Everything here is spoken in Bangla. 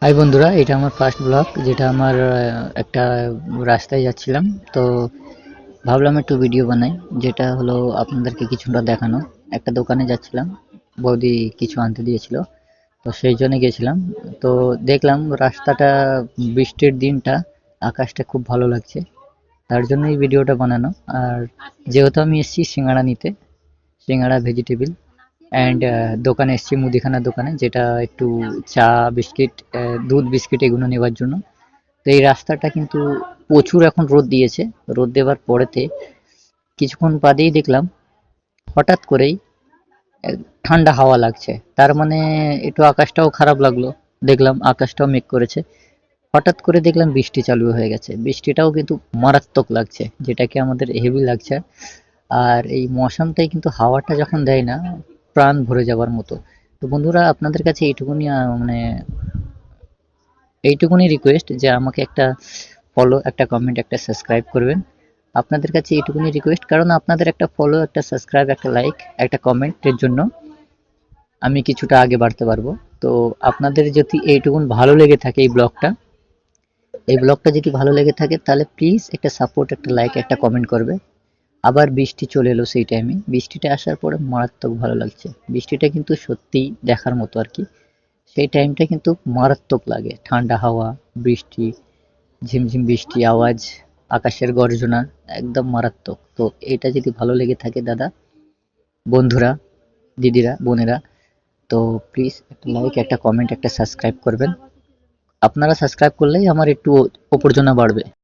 হাই বন্ধুরা, এটা আমার ফার্স্ট ব্লগ, যেটা আমার একটা রাস্তায় যাচ্ছিলাম। তো ভাবলাম একটু ভিডিও বানাই, যেটা হলো আপনাদেরকে কিছুটা দেখানো। একটা দোকানে যাচ্ছিলাম, বৌদি কিছু আনতে দিয়েছিল, তো সেই জন্য গেছিলাম। তো দেখলাম রাস্তাটা, বৃষ্টির দিনটা, আকাশটা খুব ভালো লাগছে, তার জন্য এই ভিডিওটা বানানো। আর যেহেতু আমি এসেছি সিঙ্গাড়া নিতে, সিঙ্গাড়া ভেজিটেবল অ্যান্ড দোকানে এসেছি, মুদিখানার দোকানে, যেটা একটু চা, বিস্কিট, দুধ বিস্কিট এগুলো নেওয়ার জন্য। তো এই রাস্তাটা কিন্তু প্রচুর এখন রোদ দিয়েছে। রোদ দেওয়ার পরেতে কিছুক্ষণ বাদেই দেখলাম হঠাৎ করেই আহ, ঠান্ডা হাওয়া লাগছে। তার মানে একটু আকাশটাও খারাপ লাগলো, দেখলাম আকাশটাও মেঘ করেছে। হঠাৎ করে দেখলাম বৃষ্টি চালু হয়ে গেছে, বৃষ্টিটাও কিন্তু মারাত্মক লাগছে, যেটাকে আমাদের হেভি লাগছে। আর এই মৌসুমটাই কিন্তু হাওয়াটা যখন দেয় না, প্রাণ ভরে যাবার মতো। তো বন্ধুরা, আপনাদের কাছে এইটুকুনি মানে এইটুকুনি রিকোয়েস্ট যে আমাকে একটা ফলো, একটা কমেন্ট, একটা সাবস্ক্রাইব করবেন। আপনাদের কাছে এইটুকুনি রিকোয়েস্ট, কারণ আপনাদের একটা ফলো, একটা সাবস্ক্রাইব, একটা লাইক, একটা কমেন্টের জন্য আমি কিছুটা আগে বাড়তে পারবো। তো আপনাদের যদি এইটুকুন ভালো লেগে থাকে এই ব্লগটা যদি ভালো লেগে থাকে, তাহলে প্লিজ একটা সাপোর্ট, একটা লাইক, একটা কমেন্ট করবে। আবার বৃষ্টি চলে এলো সেই টাইমে, বৃষ্টিটা আসার পরে মারাত্মক ভালো লাগছে। বৃষ্টিটা কিন্তু সত্যিই দেখার মতো আর কি। সেই টাইমটা কিন্তু মারাত্মক লাগে, ঠান্ডা হাওয়া, বৃষ্টি, ঝিমঝিম বৃষ্টি আওয়াজ, আকাশের গর্জনা, একদম মারাত্মক। তো এটা যদি ভালো লেগে থাকে দাদা, বন্ধুরা, দিদিরা, বোনেরা, তো প্লিজ একটা লাইক, একটা কমেন্ট, একটা সাবস্ক্রাইব করবেন। আপনারা সাবস্ক্রাইব করলেই আমার একটু উপার্জনা বাড়বে।